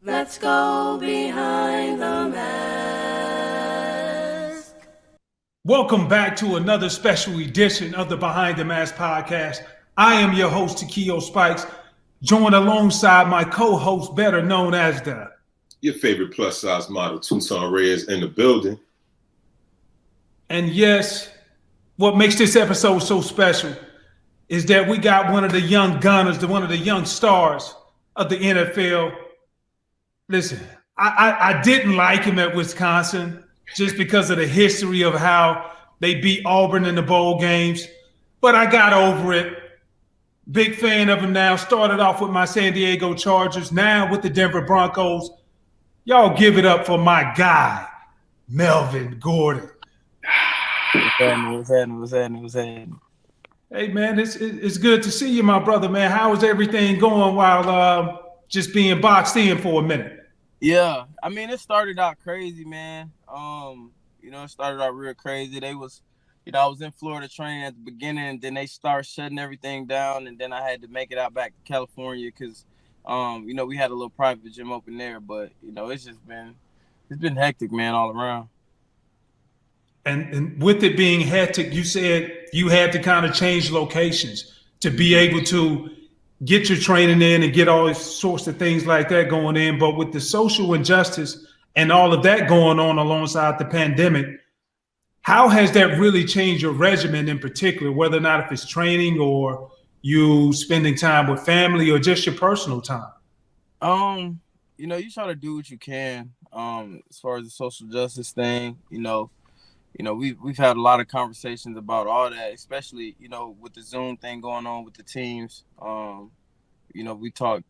Let's go behind the mask. Welcome back to another special edition of the Behind the Mask podcast. I am your host, Takeo Spikes, joined alongside my co-host, better known as your favorite plus-size model, Tutan Reyes, in the building. And yes, what makes this episode so special is that we got one of the young gunners, one of the young stars of the NFL. Listen, I didn't like him at Wisconsin just because of the history of how they beat Auburn in the bowl games, but I got over it. Big fan of him now. Started off with my San Diego Chargers, now with the Denver Broncos. Y'all give it up for my guy, Melvin Gordon. What's happening? Hey, man, it's good to see you, my brother, man. How is everything going while just being boxed in for a minute? Yeah, I mean, it started out crazy, man. It started out real crazy. I was in Florida training at the beginning, and then they start shutting everything down, and then I had to make it out back to California because, we had a little private gym open there, but it's been hectic, man, all around. And with it being hectic, you said you had to kind of change locations to be able to get your training in and get all sorts of things like that going in. But with the social injustice and all of that going on alongside the pandemic, how has that really changed your regimen in particular, whether or not if it's training or you spending time with family or just your personal time? You try to do what you can as far as the social justice thing. We've had a lot of conversations about all that, especially, with the Zoom thing going on with the teams. We talk,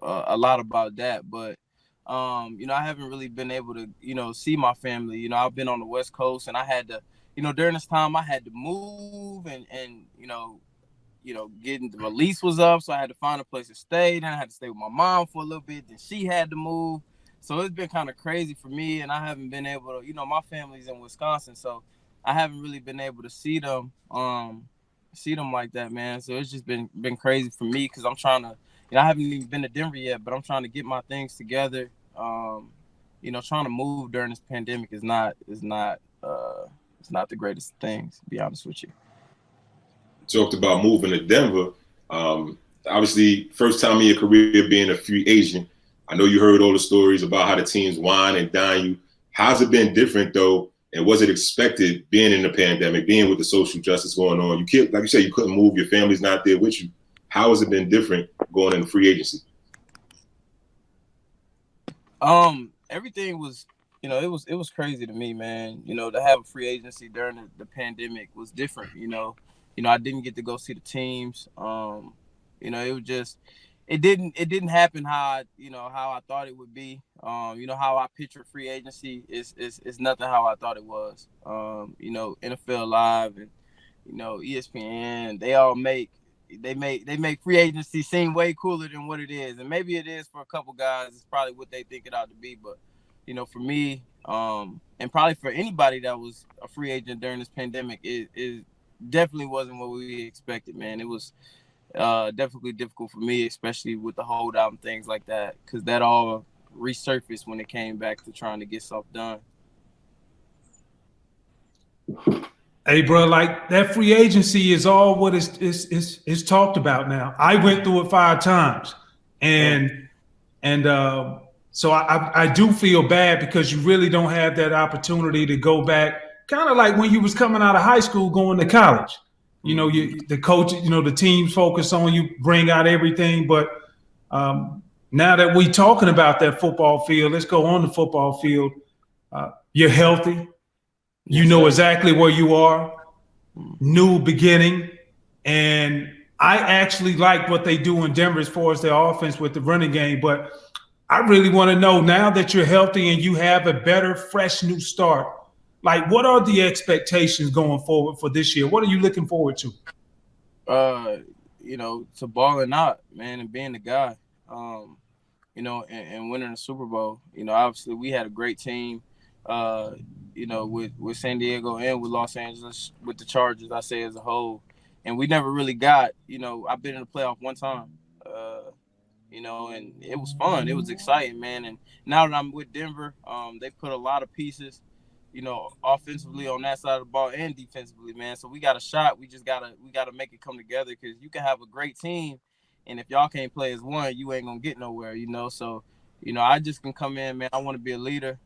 a lot about that, but, I haven't really been able to, see my family. I've been on the West Coast and I had to, during this time I had to move and getting the release was up. So I had to find a place to stay. Then I had to stay with my mom for a little bit. Then she had to move. So it's been kind of crazy for me, and I haven't been able to, my family's in Wisconsin, so I haven't really been able to see them like that, man. So it's just been crazy for me because I'm trying to, I haven't even been to Denver yet, but I'm trying to get my things together. Trying to move during this pandemic is not the greatest thing, to be honest with you. Talked about moving to Denver. Obviously, first time in your career being a free agent. I know you heard all the stories about how the teams wine and dine you. How's it been different, though? And was it expected being in the pandemic, being with the social justice going on? You can't, like you said, you couldn't move. Your family's not there with you. How has it been different going into free agency? Everything was, it was crazy to me, man. To have a free agency during the pandemic was different. I didn't get to go see the teams. It was just. It didn't happen how I thought it would be. How I pictured free agency is nothing how I thought it was. NFL Live and ESPN, they make free agency seem way cooler than what it is. And maybe it is for a couple guys. It's probably what they think it ought to be. But for me, and probably for anybody that was a free agent during this pandemic, it definitely wasn't what we expected, man. It was definitely difficult for me, especially with the holdout and things like that, because that all resurfaced when it came back to trying to get stuff done. Hey, bro, like that free agency is all what is talked about now. I went through it 5 times, and so I do feel bad because you really don't have that opportunity to go back, kind of like when you was coming out of high school going to college. The coach, the teams focus on you, bring out everything. But now that we talking about that football field, let's go on the football field. You're healthy. You know exactly where you are. New beginning. And I actually like what they do in Denver as far as their offense with the running game. But I really want to know, now that you're healthy and you have a better, fresh new start, like, what are the expectations going forward for this year? What are you looking forward to? To balling out, man, and being the guy, and winning the Super Bowl. Obviously we had a great team, with San Diego and with Los Angeles, with the Chargers, I say as a whole. And we never really got, I've been in the playoff one time. and it was fun. It was exciting, man. And now that I'm with Denver, they put a lot of pieces, offensively on that side of the ball and defensively, man. So we got a shot. We gotta make it come together, because you can have a great team, and if y'all can't play as one, you ain't gonna get nowhere, So, I just can come in, man. I want to be a leader.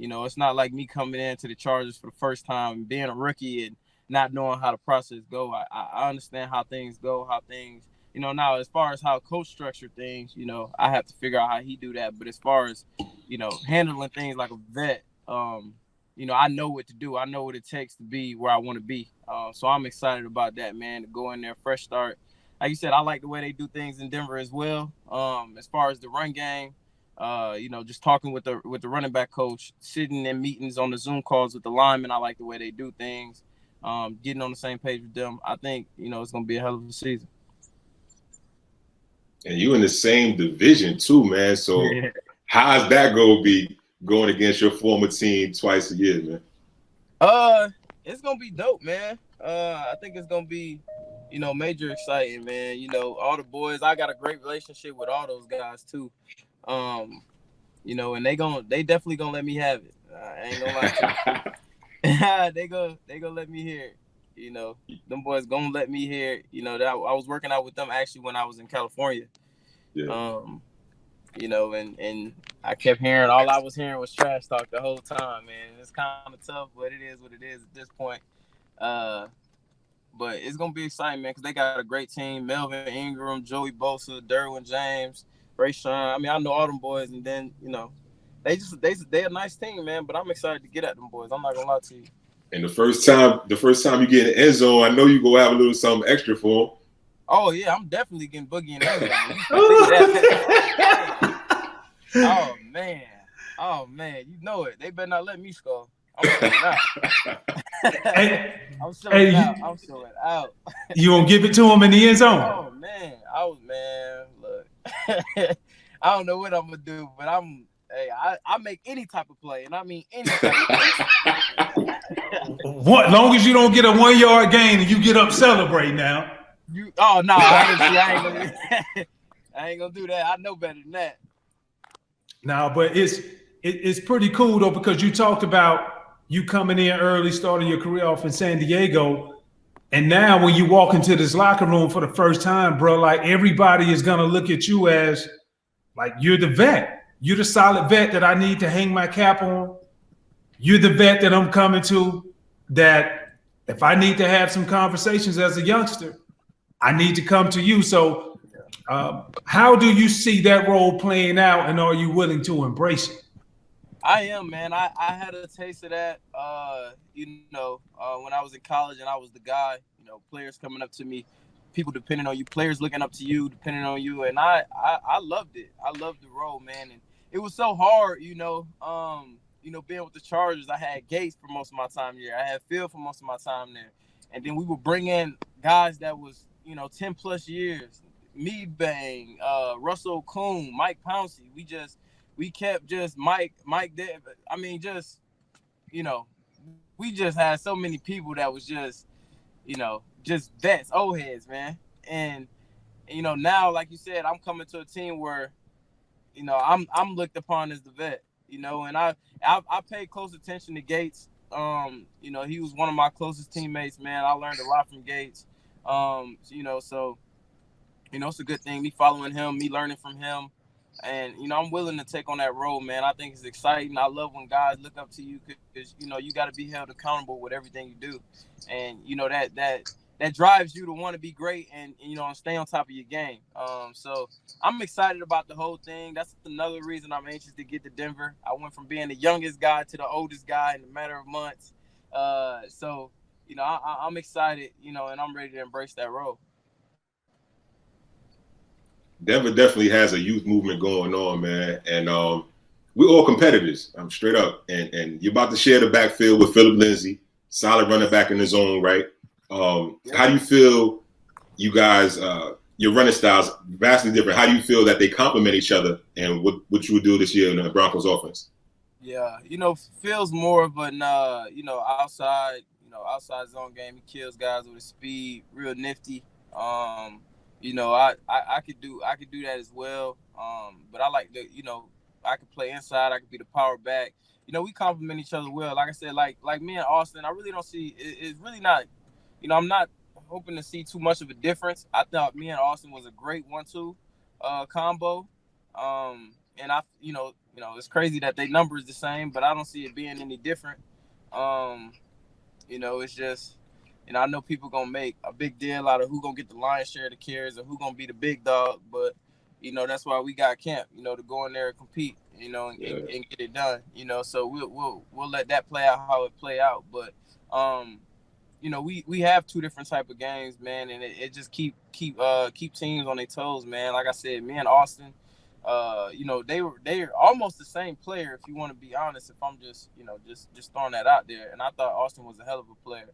It's not like me coming into the Chargers for the first time, being a rookie and not knowing how the process go. I understand how things go, how things, now as far as how coach structured things, I have to figure out how he do that. But as far as, handling things like a vet, I know what to do. I know what it takes to be where I want to be. So I'm excited about that, man, to go in there, fresh start. Like you said, I like the way they do things in Denver as well. As far as the run game, just talking with the running back coach, sitting in meetings on the Zoom calls with the linemen, I like the way they do things. Getting on the same page with them, I think, it's going to be a hell of a season. And you in the same division too, man. So how's that going to be going against your former team twice a year, man? It's going to be dope, man. I think it's going to be, major exciting, man. All the boys, I got a great relationship with all those guys too. And they definitely gonna let me have it. I ain't gonna lie to you. they gonna let me hear it. Them boys gonna let me hear it. That I was working out with them actually when I was in California. Yeah. And I kept hearing, all I was hearing was trash talk the whole time, man. It's kind of tough, but it is what it is at this point. But it's gonna be exciting, man, because they got a great team: Melvin Ingram, Joey Bosa, Derwin James, Reyes. I mean, I know all them boys, and then they a nice team, man. But I'm excited to get at them boys. I'm not gonna lie to you. And the first time you get in the end zone, I know you go have a little something extra for them. Oh yeah, I'm definitely getting boogie in the end zone. Oh man, you know it. They better not let me score. I'm showing out. I'm showing out. You gonna give it to him in the end zone? Oh man, look. I don't know what I'm gonna do, but I make any type of play, and I mean any type of play. Long as you don't get a 1 yard gain and you get up celebrate now. I ain't gonna do that. I know better than that. No, but it's pretty cool though, because you talked about you coming in early, starting your career off in San Diego, and now when you walk into this locker room for the first time, bro, like everybody is gonna look at you as like you're the vet. You're the solid vet that I need to hang my cap on. You're the vet that I'm coming to, that if I need to have some conversations as a youngster, I need to come to you. So how do you see that role playing out, and are you willing to embrace it? I am, man. I had a taste of that, when I was in college and I was the guy, players coming up to me, people depending on you, players looking up to you, depending on you. And I loved it. I loved the role, man. And it was so hard, being with the Chargers. I had Gates for most of my time there. I had Phil for most of my time there. And then we would bring in guys that was, 10 plus years. Me Bang, Russell Coon, Mike Pouncey. We kept just Mike there. I mean, we just had so many people that was just vets, old heads, man. And now, like you said, I'm coming to a team where, I'm looked upon as the vet, and I pay close attention to Gates. He was one of my closest teammates, man. I learned a lot from Gates. So it's a good thing, me following him, me learning from him. And, I'm willing to take on that role, man. I think it's exciting. I love when guys look up to you because, you got to be held accountable with everything you do. And, that drives you to want to be great and stay on top of your game. So I'm excited about the whole thing. That's another reason I'm anxious to get to Denver. I went from being the youngest guy to the oldest guy in a matter of months. So, I'm excited, and I'm ready to embrace that role. Denver definitely has a youth movement going on, man. And we're all competitors. I'm straight up. And you're about to share the backfield with Phillip Lindsay, solid running back in his own right. How do you feel you guys, your running styles vastly different? How do you feel that they complement each other, and what you would do this year in the Broncos offense? Yeah, Phil's more of an, outside zone game. He kills guys with his speed, real nifty. I could do that as well. But I like I could play inside. I could be the power back. We complement each other well. Like I said, like me and Austin, I really don't see it's really not. I'm not hoping to see too much of a difference. I thought me and Austin was a great 1-2 combo. And it's crazy that their number is the same, but I don't see it being any different. It's just. I know people gonna make a big deal out of who gonna get the lion's share of the carries or who gonna be the big dog, but that's why we got camp, to go in there and compete, and get it done, So we'll let that play out how it play out, but we have two different type of games, man, and it just keep teams on their toes, man. Like I said, me and Austin, they're almost the same player, if you want to be honest. If I'm just throwing that out there, and I thought Austin was a hell of a player.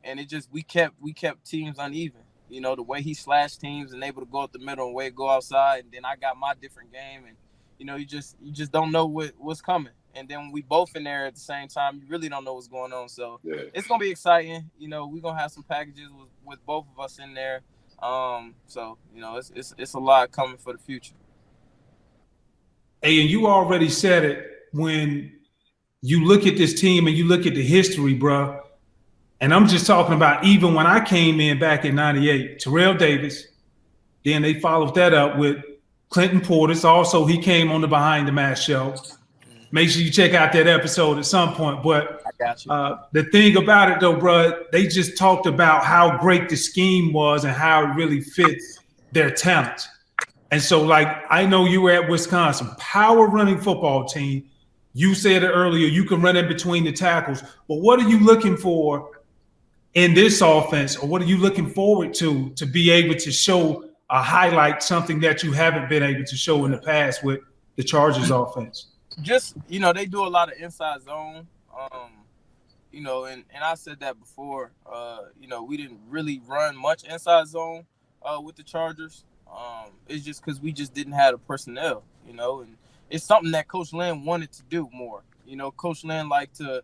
And it just we kept teams uneven. The way he slashed teams and able to go up the middle and way go outside, and then I got my different game, and you just don't know what's coming. And then when we both in there at the same time, you really don't know what's going on. So It's gonna be exciting. We're gonna have some packages with both of us in there. So it's a lot coming for the future. Hey, and you already said it when you look at this team and you look at the history, bro. And I'm just talking about even when I came in back in '98, Terrell Davis. Then they followed that up with Clinton Portis. Also, he came on the Behind the Mask show. Make sure you check out that episode at some point. But I got you. The thing about it, though, bro, they just talked about how great the scheme was and how it really fit their talent. And so, like, I know you were at Wisconsin, power running football team. You said it earlier, you can run in between the tackles. But what are you looking for in this offense, or what are you looking forward to be able to show a highlight, something that you haven't been able to show in the past with the Chargers offense? Just, they do a lot of inside zone, and I said that before, we didn't really run much inside zone with the Chargers. It's just because we just didn't have the personnel, and it's something that Coach Lynn wanted to do more. Coach Lynn liked to,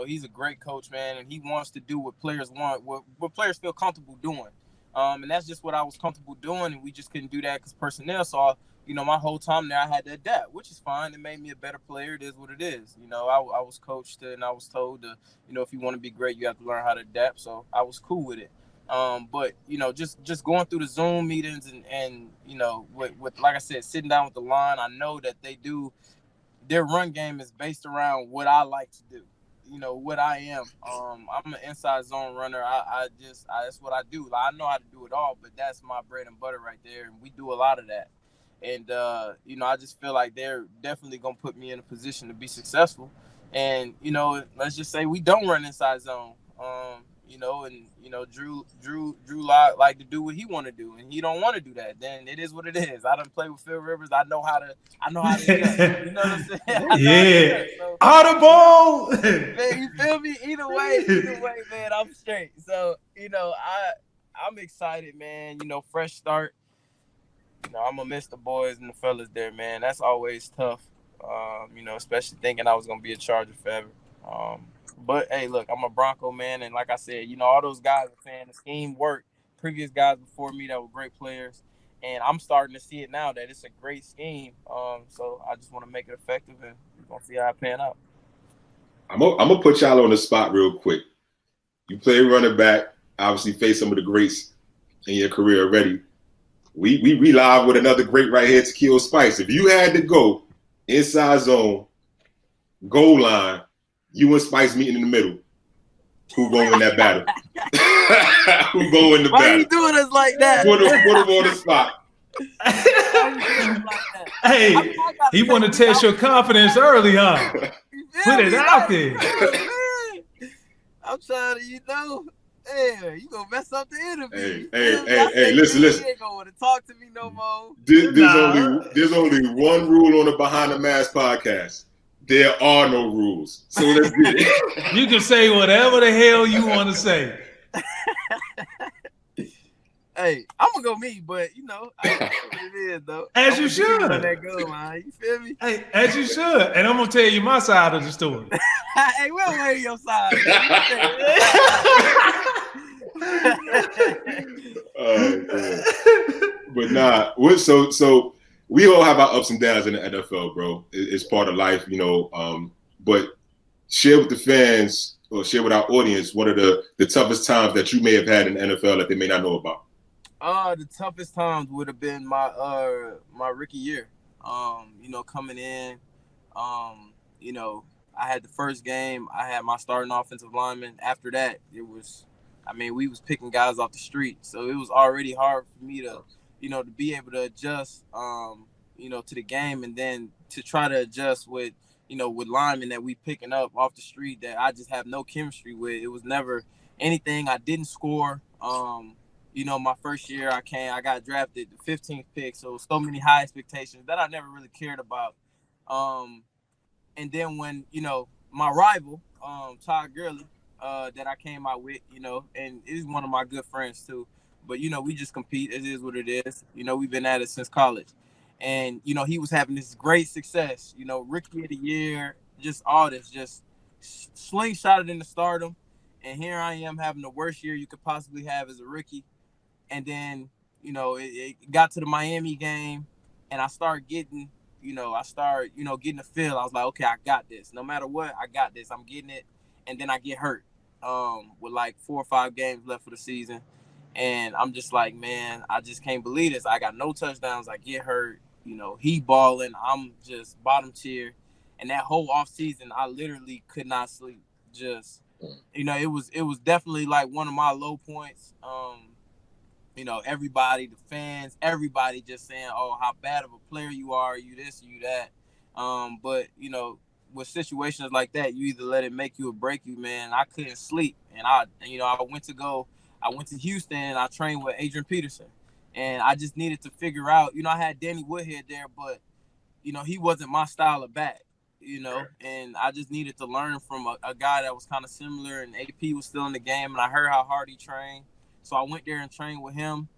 he's a great coach, man, and he wants to do what players want, what players feel comfortable doing. And that's just what I was comfortable doing, and we just couldn't do that because personnel. So, my whole time there, I had to adapt, which is fine. It made me a better player. It is what it is. I was coached and I was told to, if you want to be great, you have to learn how to adapt. So I was cool with it. But just going through the Zoom meetings and with like I said, sitting down with the line, I know that their run game is based around what I like to do. What I am. I'm an inside zone runner. I that's what I do. I know how to do it all, but that's my bread and butter right there, and we do a lot of that. And I just feel like they're definitely gonna put me in a position to be successful. And let's just say we don't run inside zone. Drew like to do what he want to do, and he don't want to do that. Then it is what it is. I done play with Phil Rivers. I know how to. You know what I'm saying? Yeah. So, audible. Man, you feel me? Either way, man, I'm straight. So I'm excited, man. Fresh start. I'm gonna miss the boys and the fellas there, man. That's always tough. Especially thinking I was gonna be a Charger forever. But hey, look, I'm a Bronco, man, and like I said, all those guys are saying the scheme worked. Previous guys before me that were great players, and I'm starting to see it now that it's a great scheme. So I just want to make it effective, and we're gonna see how it pan out. I'm gonna put y'all on the spot real quick. You play running back, obviously face some of the greats in your career already. We live with another great right here, Takeo Spikes. If you had to go inside zone, goal line, you and Spikes meeting in the middle, who go in that battle? Who go in the battle? Why are you doing us like that? Put him on the spot. Hey, he want to test your confidence early, huh? Put it out there. I'm trying to, hey, you gonna mess up the interview. Hey, listen. You ain't gonna want to talk to me no more. There's only one rule on the Behind the Mask podcast. There are no rules. So let's get it. You can say whatever the hell you want to say. Hey, I'm gonna go me, but I know what it is though. As you should. That go, man. You feel me? Hey, as you should. And I'm gonna tell you my side of the story. Hey, we'll hear your side. But nah, so we all have our ups and downs in the NFL, bro. It's part of life, you know. But share with the fans or share with our audience what are the toughest times that you may have had in the NFL that they may not know about. The toughest times would have been my rookie year. You know, coming in, you know, I had the first game. I had my starting offensive lineman. After that, we was picking guys off the street, so it was already hard for me to, you know, to be able to adjust, you know, to the game, and then to try to adjust with, you know, with linemen that we picking up off the street that I just have no chemistry with. It was never anything. I didn't score. You know, my first year I got drafted the 15th pick, so many high expectations that I never really cared about. And then when, you know, my rival, Todd Gurley, that I came out with, you know, and he's one of my good friends too. But, you know, we just compete. It is what it is. You know, we've been at it since college. And, you know, he was having this great success, you know, rookie of the year, just all this, just slingshotted into stardom. And here I am having the worst year you could possibly have as a rookie. And then, you know, it got to the Miami game, and I started getting, getting the feel. I was like, okay, I got this. No matter what, I got this. I'm getting it. And then I get hurt with like 4 or 5 games left for the season. And I'm just like, man, I just can't believe this. I got no touchdowns. I get hurt. You know, he balling. I'm just bottom tier. And that whole offseason, I literally could not sleep. Just, you know, it was definitely like one of my low points. You know, everybody, the fans, everybody just saying, oh, how bad of a player you are, you this, you that. But, you know, with situations like that, you either let it make you or break you, man. I couldn't sleep. And I went to Houston and I trained with Adrian Peterson. And I just needed to figure out, you know, I had Danny Woodhead there, but, you know, he wasn't my style of back, you know, and I just needed to learn from a guy that was kind of similar, and AP was still in the game, and I heard how hard he trained. So I went there and trained with him,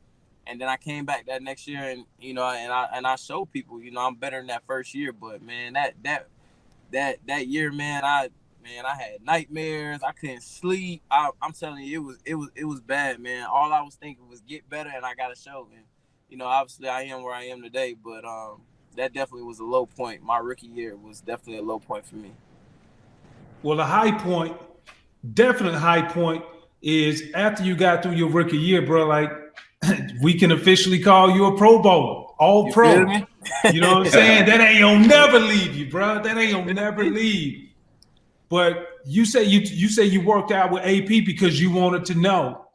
and then I came back that next year, and, you know, and I showed people, you know, I'm better than that first year. But, man, that year, man, I had nightmares. I couldn't sleep. I'm telling you, it was bad, man. All I was thinking was get better, and I got to show. And, you know, obviously I am where I am today, but that definitely was a low point. My rookie year was definitely a low point for me. Well, definite high point is after you got through your rookie year, bro, like we can officially call you a Pro Bowler, all pro. You know what I'm saying? That ain't gonna never leave you, bro. That ain't gonna never leave. But you say you worked out with AP because you wanted to know,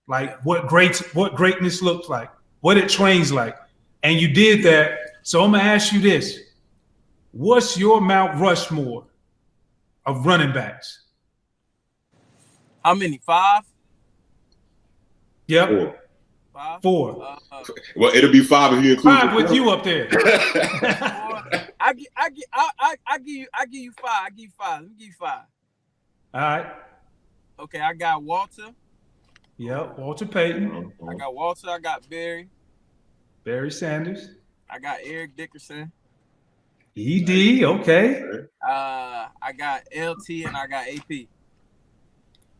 like, what greatness looks like, what it trains like, and you did that. So I'm gonna ask you this: what's your Mount Rushmore of running backs? How many? 5? Yep. 4. 5? 4. Well, it'll be 5 if you include 5 with you up there. I give you 5. I give you 5. Let me give you 5. All right. Okay, I got Walter. Yep, Walter Payton. I got Walter. I got Barry Sanders. I got Eric Dickerson. ED, okay. I got LT and I got AP.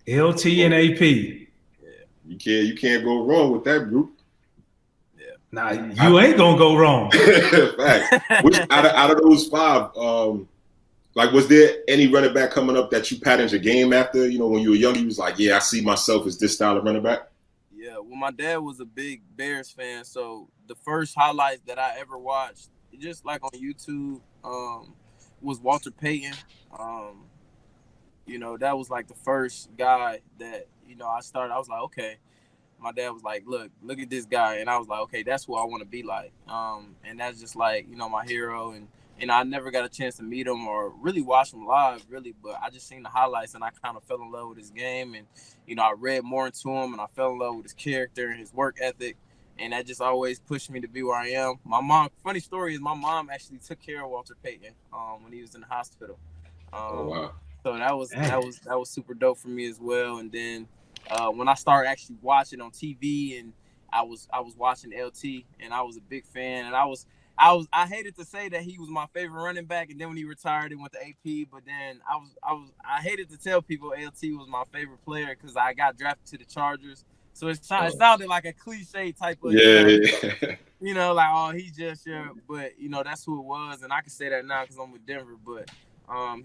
LT and AP. Yeah. You can't go wrong with that group. Yeah. Nah, you ain't gonna go wrong. Fact. Which out of those 5, like, was there any running back coming up that you patterned your game after? You know, when you were young, you was like, yeah, I see myself as this style of running back. Yeah, well, my dad was a big Bears fan, so the first highlights that I ever watched, just like on YouTube, was Walter Payton. You know, that was like the first guy that, you know, I was like, okay. My dad was like, look at this guy. And I was like, okay, that's who I want to be like. And that's just like, you know, my hero. And I never got a chance to meet him or really watch him live, really. But I just seen the highlights and I kind of fell in love with his game. And, you know, I read more into him and I fell in love with his character and his work ethic. And that just always pushed me to be where I am. My mom, funny story is my mom actually took care of Walter Payton when he was in the hospital. Oh, wow. So that was super dope for me as well. And then when I started actually watching on TV, and I was watching LT, and I was a big fan, and I hated to say that he was my favorite running back, and then when he retired and went to AP, but then I hated to tell people LT was my favorite player because I got drafted to the Chargers, So it sounded like a cliche type of, Yeah. like, oh, he just but that's who it was, and I can say that now because I'm with Denver. But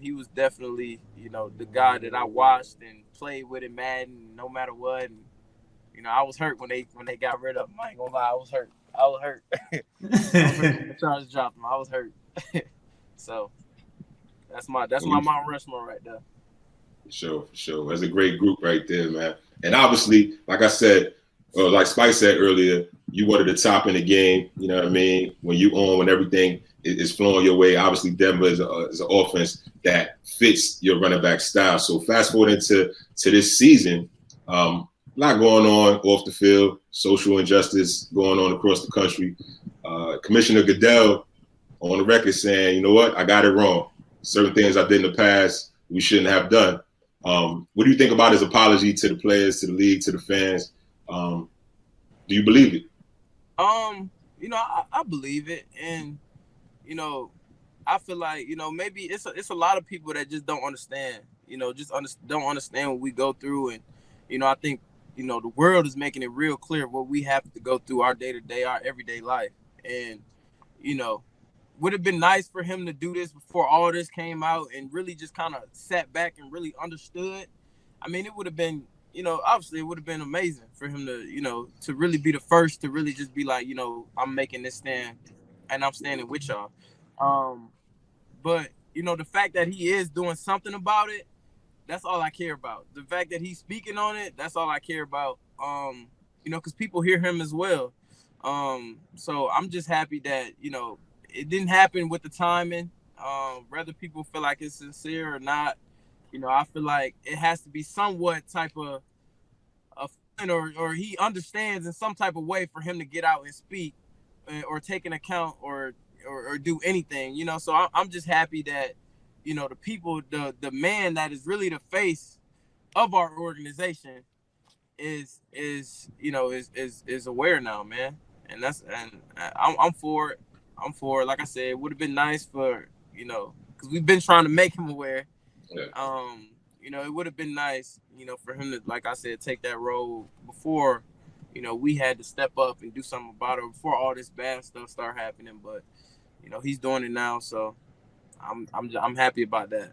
he was definitely the guy that I watched and played with in Madden, no matter what. And I was hurt when they got rid of him. I ain't gonna lie, I was hurt. I was hurt when the Chargers dropped him. I was hurt. So that's my Mount Rushmore right there. For sure. That's a great group right there, man. And obviously, like I said, like Spike said earlier, you wanted the top in the game. You know what I mean? When everything is flowing your way. Obviously, Denver is an offense that fits your running back style. So fast forward into this season, a lot going on off the field, social injustice going on across the country. Commissioner Goodell on the record saying, you know what, I got it wrong. Certain things I did in the past we shouldn't have done. What do you think about his apology to the players, to the league, to the fans? Do you believe it? I believe it, and I feel like maybe it's a lot of people that just don't understand. Don't understand what we go through, and I think the world is making it real clear what we have to go through our day to day, our everyday life, and would have been nice for him to do this before all this came out and really just kind of sat back and really understood. I mean, it would have been, obviously it would have been amazing for him to, to really be the first to really just be like, I'm making this stand and I'm standing with y'all. But, the fact that he is doing something about it, that's all I care about. The fact that he's speaking on it, that's all I care about. Because people hear him as well. So I'm just happy that, it didn't happen with the timing. Whether people feel like it's sincere or not, I feel like it has to be somewhat type of or he understands in some type of way for him to get out and speak or take an account or do anything, So I'm just happy that, the people, the man that is really the face of our organization is aware now, man. And I'm for it. Like I said, it would have been nice for, because we've been trying to make him aware. Yeah. It would have been nice, for him to, like I said, take that role before, we had to step up and do something about it before all this bad stuff started happening. But, he's doing it now, so I'm happy about that.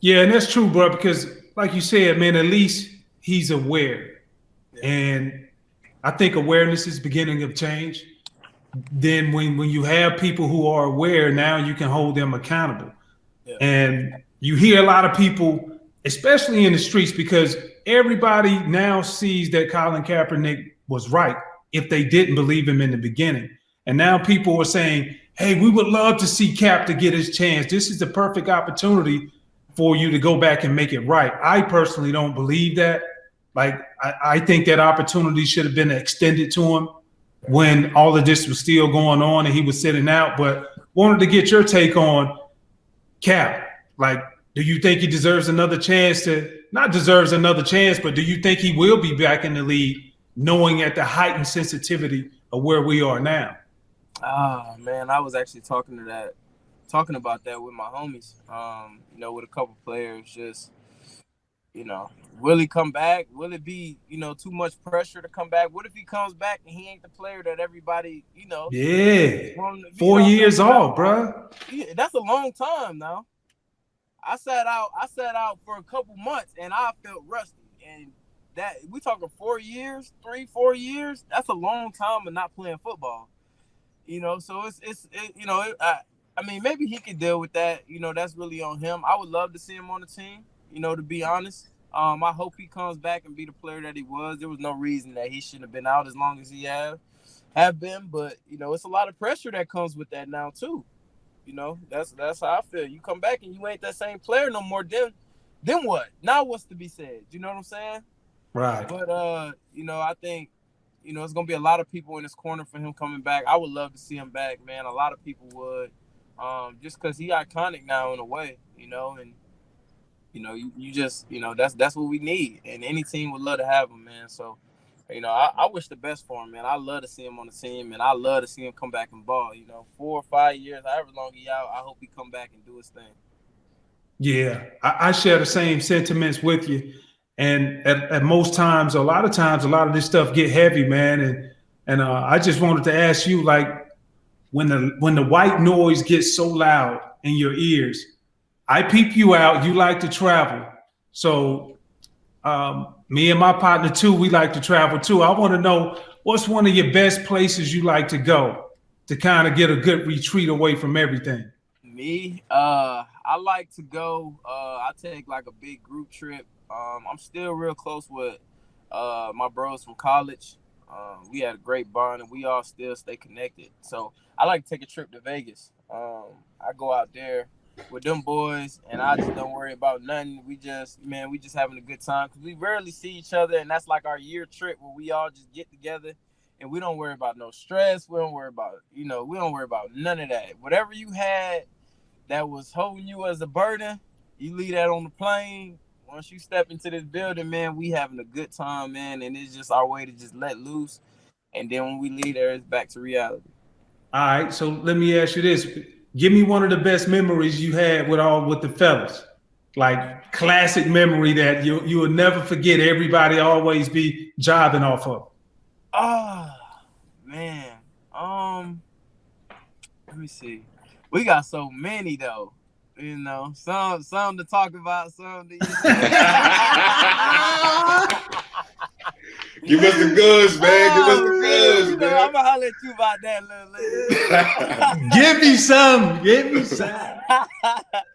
Yeah, and that's true, bro, because like you said, man, at least he's aware. Yeah. And I think awareness is beginning of change. Then when you have people who are aware, now you can hold them accountable. Yeah. And you hear a lot of people, especially in the streets, because everybody now sees that Colin Kaepernick was right if they didn't believe him in the beginning. And now people are saying, hey, we would love to see Cap to get his chance. This is the perfect opportunity for you to go back and make it right. I personally don't believe that. Like, I think that opportunity should have been extended to him when all of this was still going on and he was sitting out. But wanted to get your take on Cap. Like, do you think he deserves another chance not deserves another chance, but do you think he will be back in the league knowing at the heightened sensitivity of where we are now? Ah, man, I was actually talking about that with my homies, with a couple players, just, will he come back? Will it be, too much pressure to come back? What if he comes back and he ain't the player that everybody, Yeah, 4 years off, bro. Yeah, that's a long time now. I sat out for a couple months and I felt rusty. And that we talking 4 years, 3-4 years. That's a long time of not playing football. So I mean, maybe he could deal with that. That's really on him. I would love to see him on the team, to be honest. I hope he comes back and be the player that he was. There was no reason that he shouldn't have been out as long as he have been. But, it's a lot of pressure that comes with that now, too. That's how I feel. You come back and you ain't that same player no more. Then what? Now what's to be said? You know what I'm saying? Right. But, I think, it's going to be a lot of people in this corner for him coming back. I would love to see him back, man. A lot of people would. Just because he iconic now in a way, and you just that's what we need, and any team would love to have him, man. So I wish the best for him, man. I love to see him on the team, and I love to see him come back and ball. 4 or 5 years, however long he out, I hope he come back and do his thing. Yeah, I share the same sentiments with you, And at most times, a lot of this stuff get heavy, man. And I just wanted to ask you, like, when the white noise gets so loud in your ears, I peep you out. You like to travel, so me and my partner too, we like to travel too. I want to know, what's one of your best places you like to go to kind of get a good retreat away from everything? Me, I like to go. I take like a big group trip. I'm still real close with my bros from college. We had a great bond, and we all still stay connected. So I like to take a trip to Vegas. I go out there with them boys, and I just don't worry about nothing. We just having a good time because we rarely see each other, and that's like our year trip where we all just get together, and we don't worry about no stress. We don't worry about none of that. Whatever you had that was holding you as a burden, you leave that on the plane. Once you step into this building, man, we having a good time, man, and it's just our way to just let loose. And then when we leave there, it's back to reality. All right, so let me ask you this: give me one of the best memories you had with the fellas, like classic memory that you will never forget. Everybody always be jiving off of. Oh man, let me see. We got so many though. You know, some to talk about, some to Give us the goods, man. Give us the goods, you know, man. I'm gonna holler at you about that a little later. Give me some. Give me some.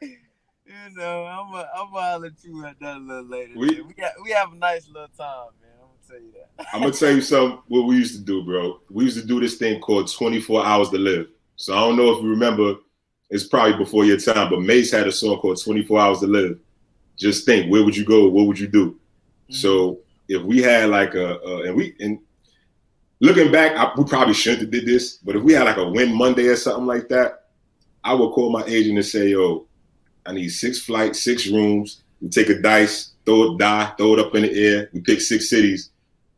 You know, I'm gonna holler at you about that a little later. We have a nice little time, man. I'm gonna tell you that. I'm gonna tell you something. What we used to do, bro. We used to do this thing called 24 Hours to Live. So I don't know if you remember. It's probably before your time, but Mace had a song called 24 Hours to Live. Just think, where would you go? What would you do? Mm-hmm. So if we had like and looking back, we probably shouldn't have did this, but if we had like a win Monday or something like that, I would call my agent and say, yo, I need 6 flights, 6 rooms. We take a dice, throw it up in the air. We pick 6 cities.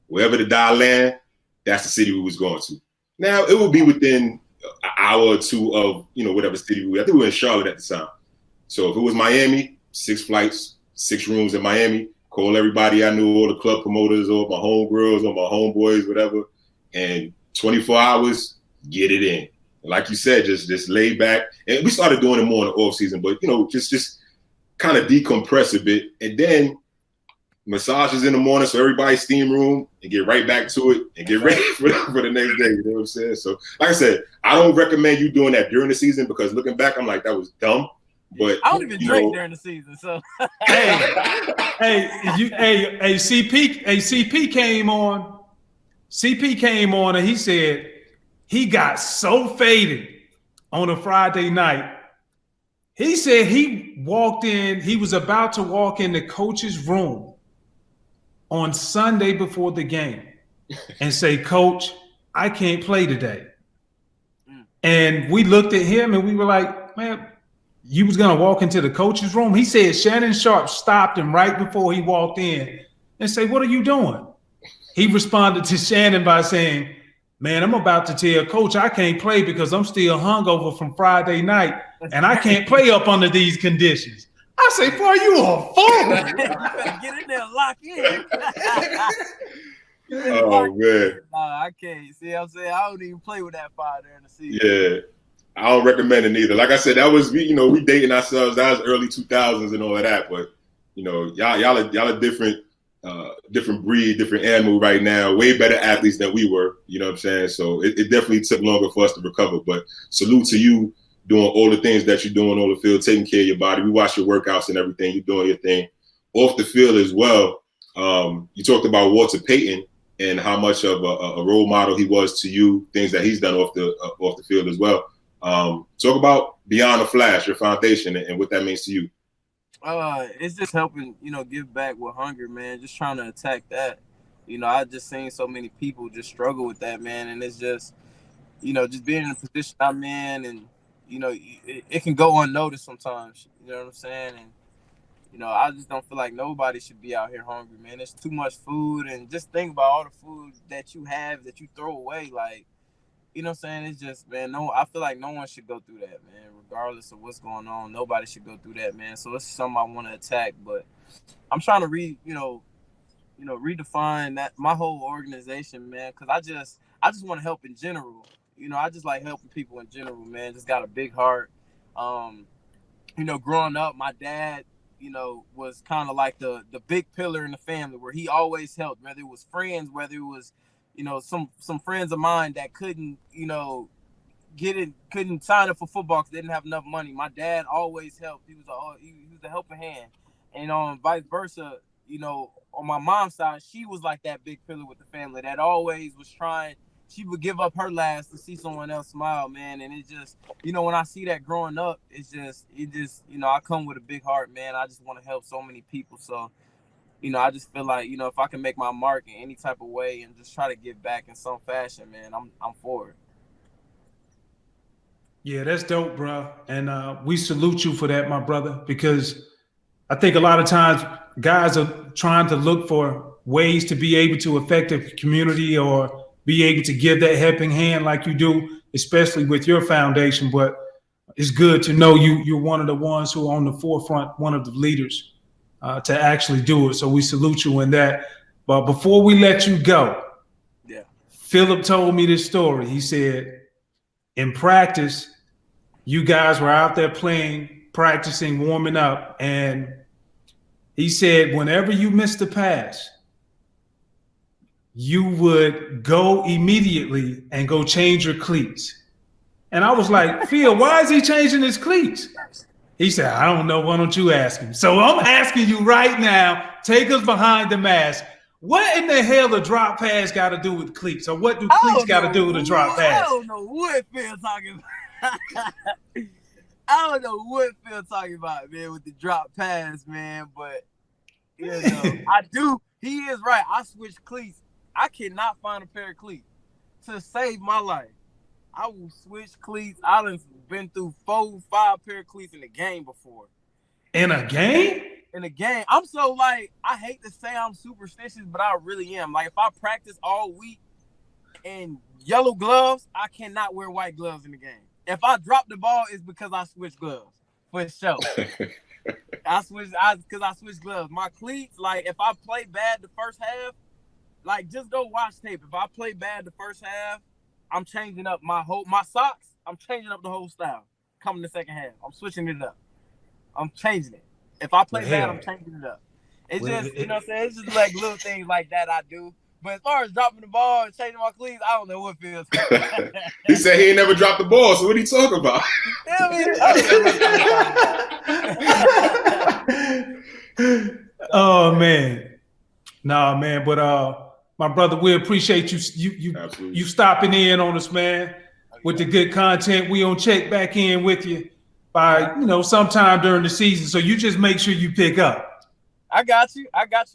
Wherever the die land, that's the city we was going to. Now, it would be within an hour or two of, whatever city we were. I think we were in Charlotte at the time. So if it was Miami, 6 flights, 6 rooms in Miami, call everybody I knew, all the club promoters, all my homegirls, all my homeboys, whatever, and 24 hours, get it in. Like you said, just lay back. And we started doing it more in the off season, but just kind of decompress a bit. And then massages in the morning, so everybody's steam room, and get right back to it and get ready for the next day. You know what I'm saying? So like I said, I don't recommend you doing that during the season because looking back, I'm like, that was dumb. But I don't even drink during the season, so CP came on. CP came on and he said he got so faded on a Friday night. He said he walked in, he was about to walk in the coach's room on Sunday before the game and say, Coach, I can't play today. And we looked at him and we were like, man, you was going to walk into the coach's room? He said Shannon Sharp stopped him right before he walked in and said, what are you doing? He responded to Shannon by saying, man, I'm about to tell Coach I can't play because I'm still hungover from Friday night and I can't play up under these conditions. I say, boy, you a fool. You better get in there and lock in. Oh, man. Nah, I can't. See what I'm saying? I don't even play with that fire during the season. Yeah. I don't recommend it either. Like I said, that was we dating ourselves. That was early 2000s and all of that. But y'all are different breed, different animal right now. Way better athletes than we were. You know what I'm saying? So it definitely took longer for us to recover. But salute to you doing all the things that you're doing on the field, taking care of your body. We watch your workouts and everything. You're doing your thing off the field as well. You talked about Walter Payton and how much of a role model he was to you. Things that he's done off the field as well. Talk about Beyond the Flash, your foundation, and what that means to you. It's just helping, give back with hunger, man. Just trying to attack that. I just seen so many people just struggle with that, man. And it's just, just being in the position I'm in, and it can go unnoticed sometimes. You know what I'm saying? And I just don't feel like nobody should be out here hungry, man. There's too much food, and just think about all the food that you have that you throw away, like. You know what I'm saying? It's just, man, I feel like no one should go through that, man. Regardless of what's going on, nobody should go through that, man. So it's something I want to attack, but I'm trying to redefine that my whole organization, man, because I just want to help in general. I just like helping people in general, man. Just got a big heart. Growing up, my dad, was kind of like the big pillar in the family where he always helped, whether it was friends, whether it was, some friends of mine that couldn't sign up for football because they didn't have enough money. My dad always helped. He was a helping hand, and vice versa. On my mom's side, she was like that big pillar with the family that always was trying. She would give up her last to see someone else smile, man. And it just, when I see that growing up, it just, I come with a big heart, man. I just want to help so many people. So, I just feel like, if I can make my mark in any type of way and just try to give back in some fashion, man, I'm for it. Yeah, that's dope, bro. And we salute you for that, my brother, because I think a lot of times guys are trying to look for ways to be able to affect the community or be able to give that helping hand like you do, especially with your foundation. But it's good to know you're one of the ones who are on the forefront, one of the leaders to actually do it. So we salute you in that. But before we let you go, yeah, Philip told me this story. He said, in practice, you guys were out there playing, practicing, warming up, and he said whenever you missed a pass, you would go immediately and go change your cleats. And I was like, Phil, why is he changing his cleats? He said, I don't know. Why don't you ask him? So I'm asking you right now, take us behind the mask. What in the hell the drop pass got to do with cleats? Or what do cleats got to do with a drop pass? I don't know what Phil talking about. I don't know what Phil talking about, man, with the drop pass, man. But, I do. He is right. I switched cleats. I cannot find a pair of cleats to save my life. I will switch cleats. I've been through 4-5 pair of cleats in a game before. In a game? In a game. I'm so I hate to say I'm superstitious, but I really am. Like, if I practice all week in yellow gloves, I cannot wear white gloves in the game. If I drop the ball, it's because I switched gloves. For sure. I switched gloves. My cleats, if I play bad the first half, just go watch tape. If I play bad the first half, I'm changing up my socks. I'm changing up the whole style. Coming the second half, I'm switching it up. I'm changing it. If I play bad, I'm changing it up. It's just, what I'm saying? It's just little things like that I do. But as far as dropping the ball and changing my cleats, I don't know what feels. He said he ain't never dropped the ball, so what are you talking about? Oh, man. Nah, man, but my brother, we appreciate you stopping in on us, man, with the good content. We gonna check back in with you by sometime during the season. So you just make sure you pick up. I got you,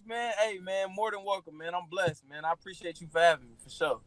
man. Hey, man, more than welcome, man. I'm blessed, man. I appreciate you for having me, for sure.